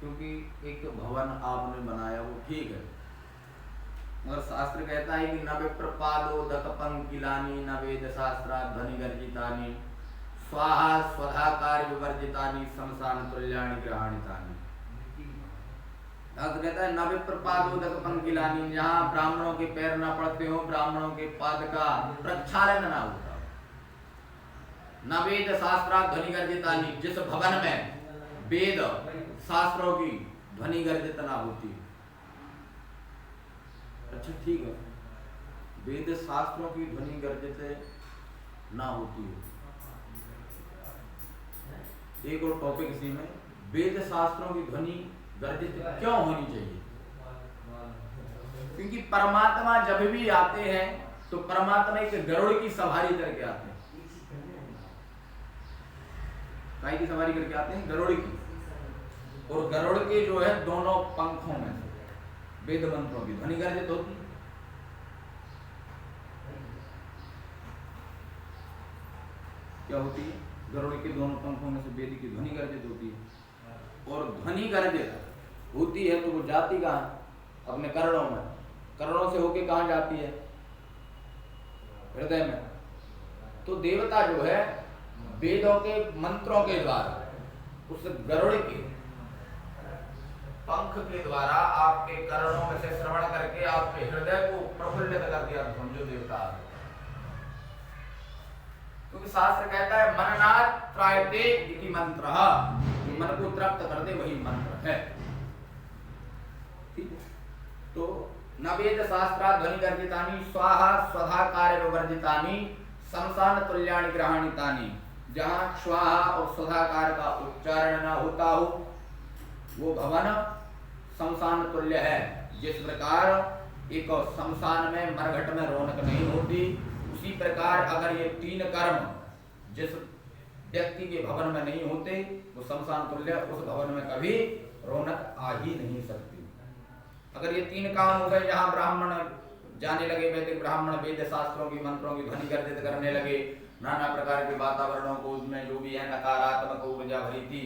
क्योंकि एक भवन आपने बनाया वो ठीक है, मगर शास्त्र कहता है कि न विप्रपादोदक पंकिलानी न वेद शास्त्रा ध्वनि गर्जितानी स्वाहा स्वधा कार्य विवर्जितानी शमशान तुल्याणि ग्रहाणितानी। शास्त्र कहता है न विप्रपादोदक पंकिलानी, जहाँ ब्राह्मणों के पैर न पड़ते हो, ब्राह्मणों के पाद का प्रक्षालन न होता हो। न वेद शास्त्रा ध्वनि गर्जितानी, जिस भवन में वेद शास्त्रों की ध्वनि गर्जित ना होती। अच्छा ठीक है, वेद शास्त्रों की ध्वनि गर्जित ना होती है। एक और टॉपिक इसी में, वेद शास्त्रों की ध्वनि गर्जित क्यों होनी चाहिए? क्योंकि परमात्मा जब भी आते हैं तो परमात्मा एक गरुड़ की सवारी करके आते हैं। काय की सवारी करके आते हैं? गरुड़ की। और गरुड़ के जो है दोनों पंखों में वेद मंत्रों की ध्वनि गर्जित होती है। क्या होती है? गरुड़ के दोनों पंखों में से वेद की ध्वनि गर्जित होती है। और ध्वनि गर्जित होती है तो वो जाती कहाँ? अपने कर्णों में। कर्णों से होके कहाँ जाती है? हृदय में। तो देवता जो है वेदों के मंत्रों के द्वारा उस गरुड़ के पंख के द्वारा आपके कर्णों में से श्रवण करके आपके हृदय को प्रफुल्लित कर दिया, समझो देवता। क्योंकि शास्त्र कहता है मननाथ त्रायते इति मंत्रः, मन को तृप्त कर दे वही मंत्र है। ठीक है, तो न वेद शास्त्रा ध्वनि गर्जितानि स्वाहा स्वधा कार्य विवर्जितानि शमशान तुल्याणि ग्रहाणितानि। जहाँ स्वाहा और स्वधाकार का उच्चारण न होता हो वो भवन शमशान तुल्य है। जिस प्रकार एक शमशान में मरघट में रौनक नहीं होती, उसी प्रकार अगर ये तीन कर्म जिस व्यक्ति के भवन में नहीं होते वो शमशान तुल्य, उस भवन में कभी रौनक आ ही नहीं सकती। अगर ये तीन काम हो गए, जहाँ ब्राह्मण जाने लगे, वैदिक ब्राह्मण वेद शास्त्रों की मंत्रों की ध्वनि गर्जित करने लगे, नाना प्रकार के वातावरणों को उसमें जो भी है नकारात्मक ऊर्जा भरी थी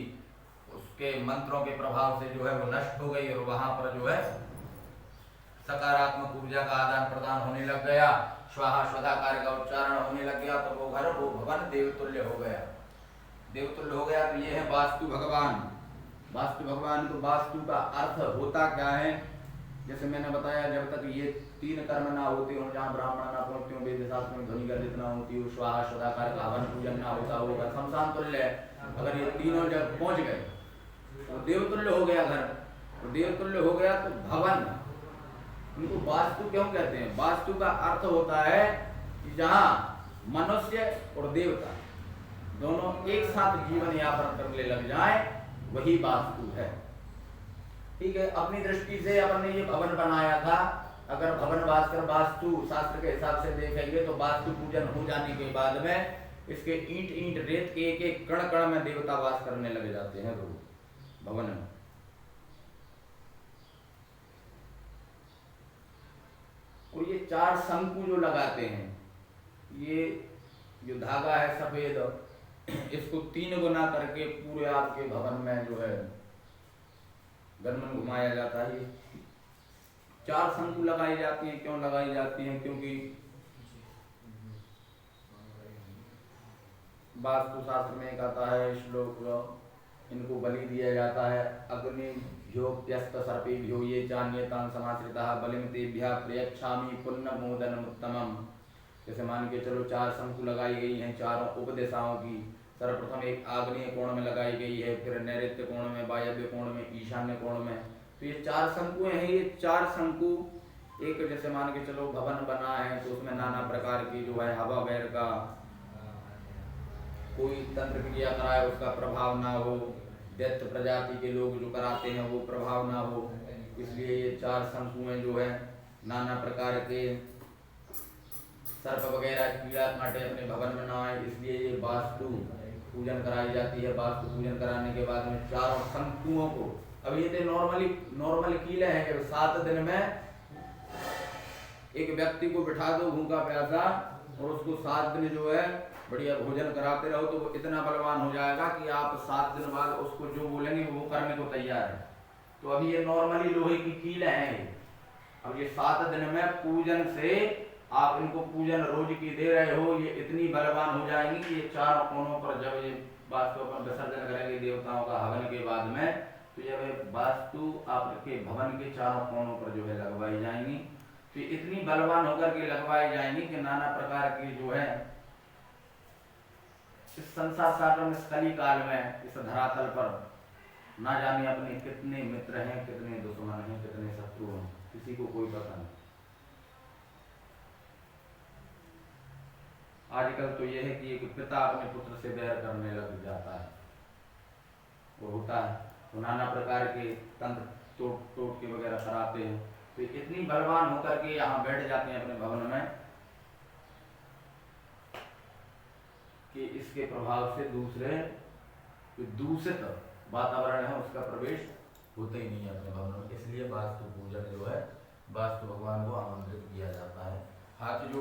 उसके मंत्रों के प्रभाव से जो है वो नष्ट हो गई, और वहां पर जो है सकारात्मक ऊर्जा का आदान प्रदान होने लग गया, स्वाहा स्वधाकार का उच्चारण होने लग गया, तो वो घर वो भवन देवतुल्य हो गया। देवतुल्य हो गया तो ये है वास्तु भगवान। वास्तु भगवान, तो वास्तु का अर्थ होता क्या है? जैसे मैंने बताया, जब तक ये तीन कर्म ना होते हो, जहाँ ब्राह्मण ना पहुंचते हो, वेद शास्त्र में ध्वनि गर्जित ना होती हो, स्वाहा स्वधाकार का हवन पूजन ना होता होगा, शमशान तुल्य है। अगर ये तीनों जब पहुंच गए तो देवतुल्य हो गया घर। तो देवतुल्य हो गया तो भवन, उनको वास्तु क्यों कहते हैं? वास्तु का अर्थ होता है कि जहाँ मनुष्य और देवता दोनों एक साथ जीवन यापन करने लग जाए वही वास्तु है। ठीक है, अपनी दृष्टि से अपन ने ये भवन बनाया था, अगर भवन भास्कर वास्तु शास्त्र के हिसाब से देखेंगे तो वास्तु पूजन हो जाने के बाद में इसके ईंट ईंट रेत के एक एक कण कण में देवता वास करने लग जाते हैं रोज भवन में। और ये चार शंकु जो लगाते हैं, ये जो धागा है सफेद, इसको 3 गुना करके पूरे आपके भवन में जो है गनमन घुमाया जाता है। 4 शंकु लगाई जाती हैं। क्यों लगाई जाती हैं? क्योंकि वास्तु शास्त्र में एक आता है श्लोक, इनको बलि दिया जाता है। अग्नि भ्योप्यस्त सर्पेभ्यो ये चान्यतां समाश्रिताः बलिं तेभ्यः प्रयच्छामि पुण्य मोदनम उत्तमम। जैसे मान के चलो 4 शंकु लगाई गई हैं चारों उपदिशाओं की। सर्वप्रथम एक आग्नेय कोण में लगाई गई है, फिर नैऋत्य कोण में, वायव्य कोण में, ईशान्य कोण में। तो ये 4 शंकु हैं। ये 4 शंकु एक, जैसे मान के चलो भवन बना है तो उसमें नाना प्रकार की जो है हवा वैर का कोई तंत्र क्रिया कराए उसका प्रभाव ना हो, दैत्य प्रजाति के लोग जो कराते हैं वो प्रभाव ना हो, इसलिए ये 4 शंकुएं जो है नाना प्रकार के सर्प वगैरह कीड़ा कांटे अपने भवन में ना आए, इसलिए ये वास्तु पूजन कराई जाती है। वास्तु पूजन कराने के बाद में चारों शंकुओं को, अब ये तो नॉर्मल कीले हैं, जब 7 दिन में एक व्यक्ति को बिठा दो भूखा प्यासा और उसको 7 दिन जो है बढ़िया भोजन कराते रहो तो वो इतना बलवान हो जाएगा कि आप 7 दिन बाद उसको जो बोलेंगे वो करने को तैयार है। तो अभी ये नॉर्मली लोहे की कील है। अब ये 7 दिन में पूजन से आप इनको पूजन रोज की दे रहे हो, ये इतनी बलवान हो जाएंगी कि ये चारों कोनों पर जब ये वास्तु अपन विसर्जन करेंगे देवताओं का हवन के बाद में, तो जब वास्तु आपके भवन के चारों कोनों पर जो है लगवाई जाएंगी, तो इतनी बलवान होकर के लगवाई जाएंगी कि नाना प्रकार की जो है इस संसार सागर में, इस कली काल में, इस धरातल पर ना जाने अपने कितने मित्र हैं, कितने दुश्मन हैं, कितने शत्रु हैं, किसी को कोई पता नहीं। आजकल तो यह है कि एक पिता अपने पुत्र से बैर करने लग जाता है, वो होता है, तो नाना प्रकार के तंत्र तोड़ के वगैरह कराते हैं। तो इतनी बलवान होकर के यहाँ बैठ जाते हैं अपने भवन में कि इसके प्रभाव से दूसरे दूषित वातावरण है उसका प्रवेश होते ही नहीं है अपने भवन में। इसलिए वास्तु पूजन जो है वास्तु भगवान को आमंत्रित किया जाता है। हाथ जोड़